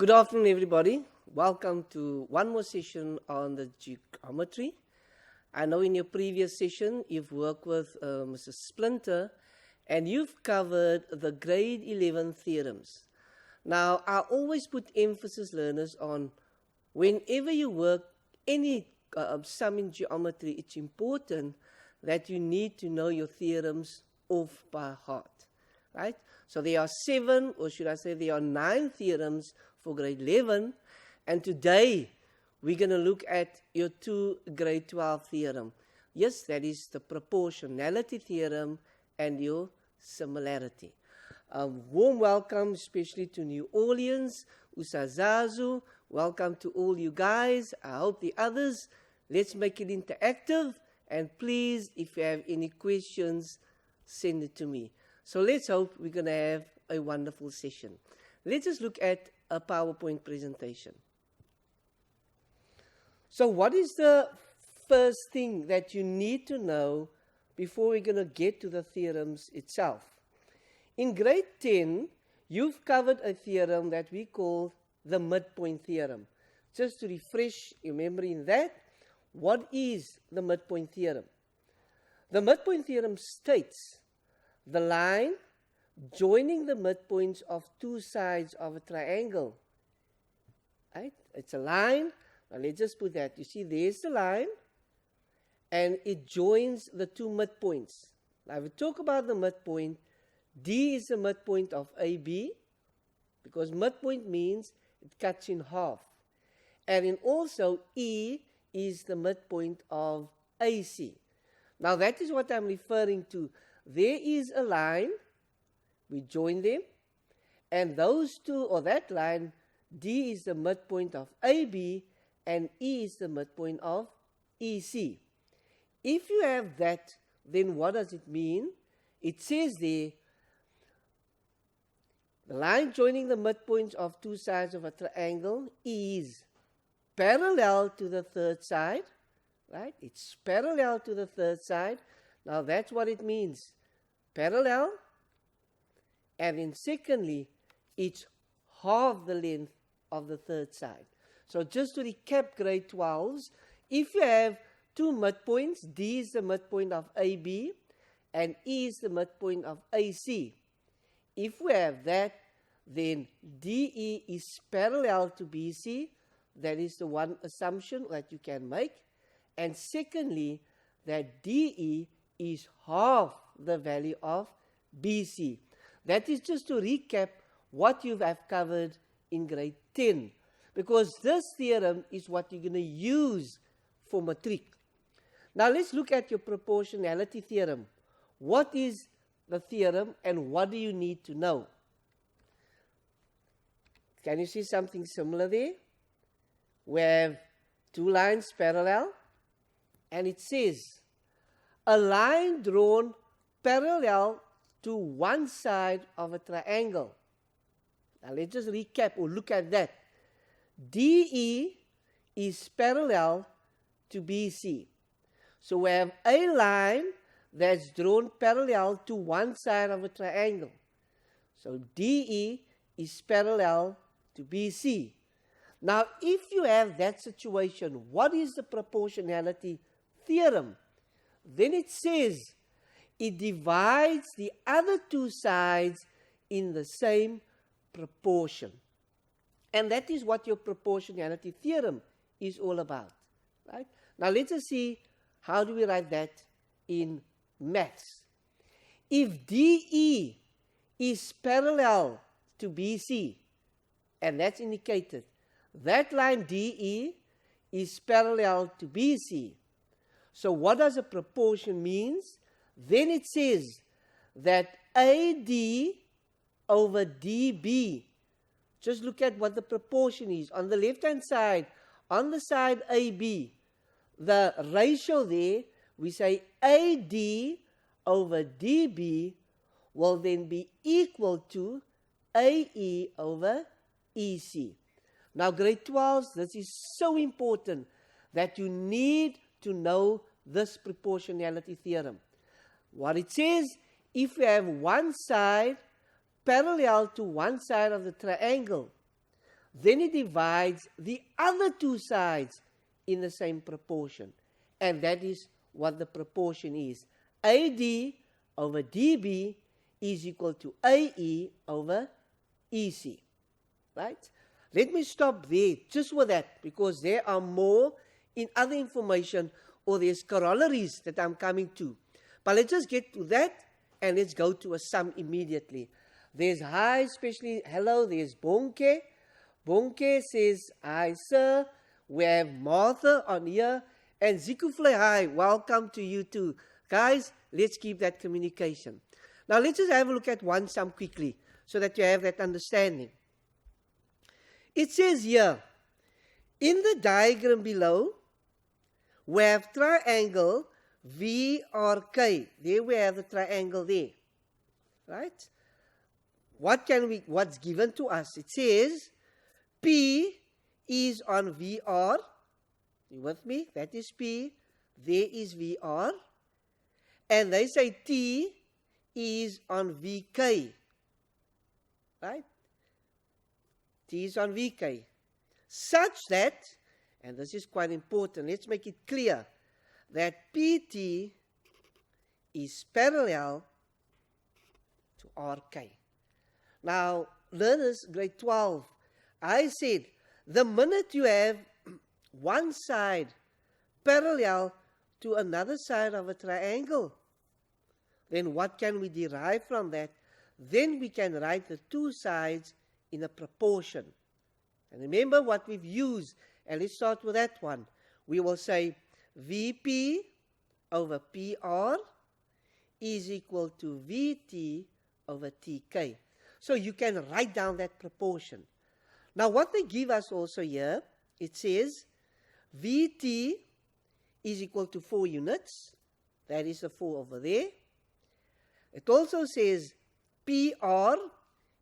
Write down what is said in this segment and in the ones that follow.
Good afternoon, everybody. Welcome to one more session on the geometry. I know in your previous session you've worked with Mr. Splinter and you've covered the grade 11 theorems. Now, I always put emphasis, learners, on whenever you work any sum in geometry, it's important that you need to know your theorems off by heart, right? So there are 7, or should I say there are 9 theorems for grade 11, and today we're going to look at your 2 grade 12 theorem. Yes, that is the proportionality theorem and your similarity. A warm welcome, especially to New Orleans, Usazazu. Welcome to all you guys. I hope the others. Let's make it interactive, and please, if you have any questions, send it to me. So let's hope we're going to have a wonderful session. Let's just look at a PowerPoint presentation. So what is the first thing that you need to know before we're going to get to the theorems itself? In grade 10, you've covered a theorem that we call the midpoint theorem. Just to refresh your memory in that, what is the midpoint theorem? The midpoint theorem states the line joining the midpoints of 2 sides of a triangle. Right? It's a line. Now let's just put that. You see, there's the line, and it joins the 2 midpoints. Now, if we talk about the midpoint, D is the midpoint of AB, because midpoint means it cuts in half. And then also E is the midpoint of AC. Now, that is what I'm referring to. There is a line, we join them, and those 2, or that line, D is the midpoint of AB, and E is the midpoint of EC. If you have that, then what does it mean? It says there, the line joining the midpoints of 2 sides of a triangle is parallel to the 3rd side, right? It's parallel to the 3rd side. Now that's what it means. Parallel. And then secondly, it's half the length of the 3rd side. So just to recap grade 12s, if you have 2 midpoints, D is the midpoint of AB and E is the midpoint of AC. If we have that, then DE is parallel to BC. That is the one assumption that you can make. And secondly, that DE is half the value of BC. That is just to recap what you have covered in grade 10. Because this theorem is what you're going to use for matric. Now let's look at your proportionality theorem. What is the theorem and what do you need to know? Can you see something similar there? We have 2 lines parallel, and it says a line drawn parallel to one side of a triangle. Now let's just recap or look at that. DE is parallel to BC. So we have a line that's drawn parallel to one side of a triangle. So DE is parallel to BC. Now, if you have that situation, what is the proportionality theorem? Then it says it divides the other 2 sides in the same proportion. And that is what your proportionality theorem is all about. Right? Now, let's just see how do we write that in maths. If DE is parallel to BC, and that's indicated, that line DE is parallel to BC. So what does a proportion means? Then it says that AD over DB. Just look at what the proportion is. On the left-hand side, on the side AB, the ratio there, we say AD over DB will then be equal to AE over EC. Now, grade 12s, this is so important that you need to know this proportionality theorem. What it says, if you have one side parallel to one side of the triangle, then it divides the other two sides in the same proportion. And that is what the proportion is. AD over DB is equal to AE over EC. Right? Let me stop there just with that, because there are more in other information, or there's corollaries that I'm coming to. But let's just get to that, and let's go to a sum immediately. There's hi, especially hello, there's Bonke. Bonke says, hi sir. We have Martha on here, and Zikufle, hi, welcome to you too. Guys, let's keep that communication. Now let's just have a look at one sum quickly, so that you have that understanding. It says here, in the diagram below, we have triangle VRK. There we have the triangle there. Right? What's given to us? It says P is on VR. You with me? That is P. There is VR. And they say T is on VK. Right? T is on VK. Such that, and this is quite important, let's make it clear, that PT is parallel to RK. Now, learners, grade 12, I said, the minute you have one side parallel to another side of a triangle, then what can we derive from that? Then we can write the two sides in a proportion. And remember what we've used, and let's start with that one. We will say VP over PR is equal to VT over TK. So you can write down that proportion. Now what they give us also here, it says VT is equal to 4 units. That is the 4 over there. It also says PR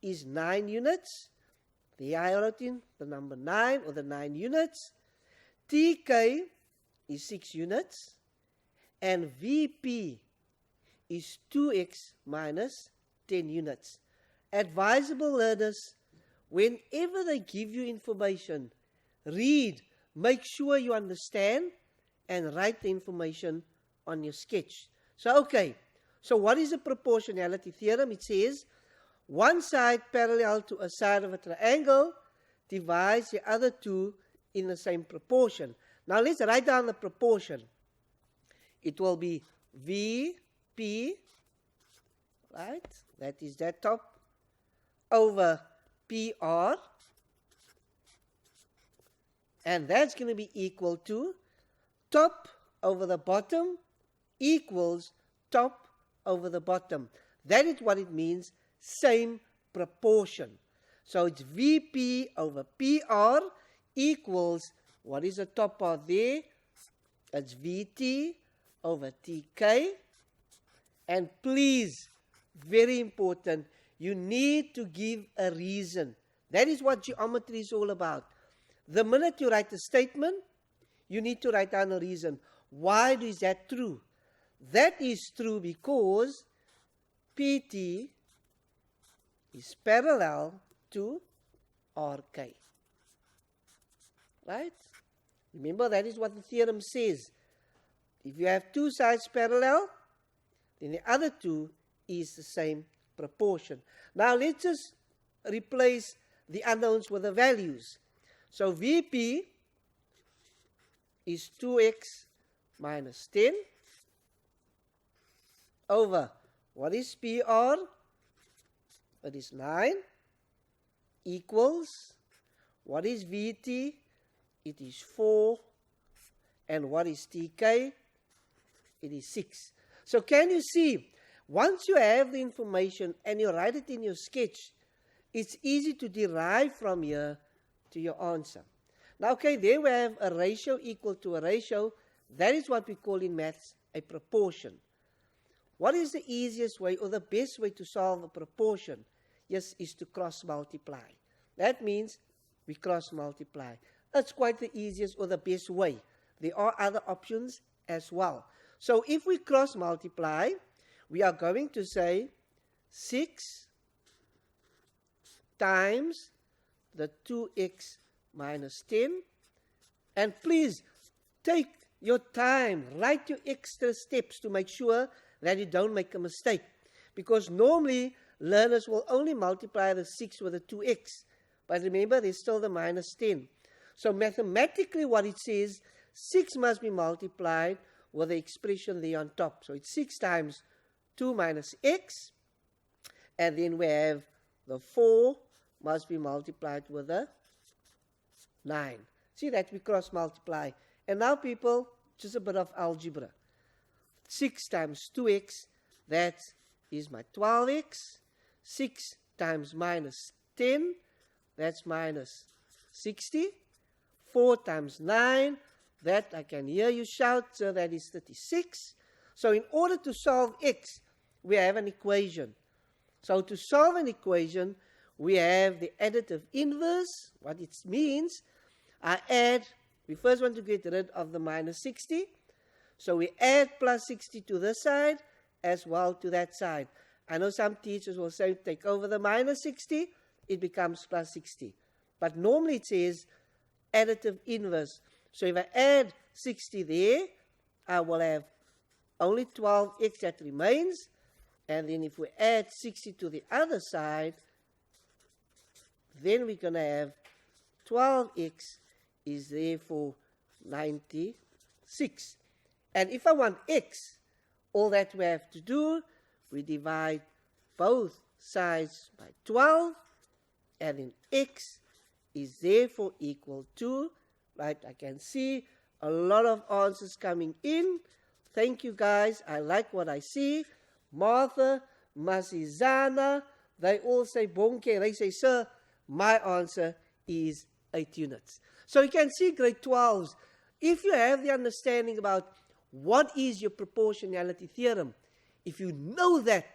is 9 units. There I wrote in the number 9, or the 9 units. TK is 6 units. And VP is 2x minus 10 units. Advisable learners, whenever they give you information, read, make sure you understand, and write the information on your sketch. So, okay. So what is a proportionality theorem? It says, one side parallel to a side of a triangle divides the other two in the same proportion. Now let's write down the proportion. It will be VP, right? That is that top, over PR. And that's going to be equal to top over the bottom equals top over the bottom. That is what it means. Same proportion. So it's VP over PR equals, what is the top part there? It's VT over TK. And please, very important, you need to give a reason. That is what geometry is all about. The minute you write a statement, you need to write down a reason. Why is that true? That is true because PT is parallel to RK. Right? Remember, that is what the theorem says. If you have two sides parallel, then the other two is the same proportion. Now, let's just replace the unknowns with the values. So, VP is 2x minus 10 over, what is PR? It is 9 equals, what is VT? It is 4. And what is TK? It is 6. So can you see, once you have the information and you write it in your sketch, it's easy to derive from here to your answer. Now, okay, there we have a ratio equal to a ratio. That is what we call in maths a proportion. What is the easiest way or the best way to solve a proportion? Yes, is to cross multiply. That means we cross multiply. That's quite the easiest or the best way. There are other options as well. So if we cross multiply, we are going to say 6 times the 2x minus 10. And please take your time, write your extra steps to make sure that you don't make a mistake. Because normally learners will only multiply the 6 with the 2x. But remember, there's still the minus 10. So mathematically what it says, 6 must be multiplied with the expression there on top. So it's 6 times 2 minus x. And then we have the 4 must be multiplied with the 9. See that we cross multiply. And now people, just a bit of algebra. 6 times 2x, that is my 12x. 6 times minus 10, that's minus 60. 4 times 9, that I can hear you shout, so that is 36. So in order to solve x, we have an equation. So to solve an equation, we have the additive inverse. What it means, we first want to get rid of the minus 60. So we add plus 60 to this side as well to that side. I know some teachers will say take over the minus 60, it becomes plus 60. But normally it says additive inverse. So if I add 60 there, I will have only 12x that remains. And then if we add 60 to the other side, then we're going to have 12x is therefore 96. And if I want x, all that we have to do, we divide both sides by 12, and then x is therefore equal to, right, I can see a lot of answers coming in. Thank you guys, I like what I see. Martha, Masizana, they all say bonke. They say, sir, my answer is 8 units. So you can see grade 12s, if you have the understanding about what is your proportionality theorem, if you know that,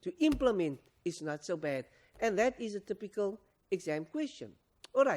to implement is not so bad. And that is a typical exam question.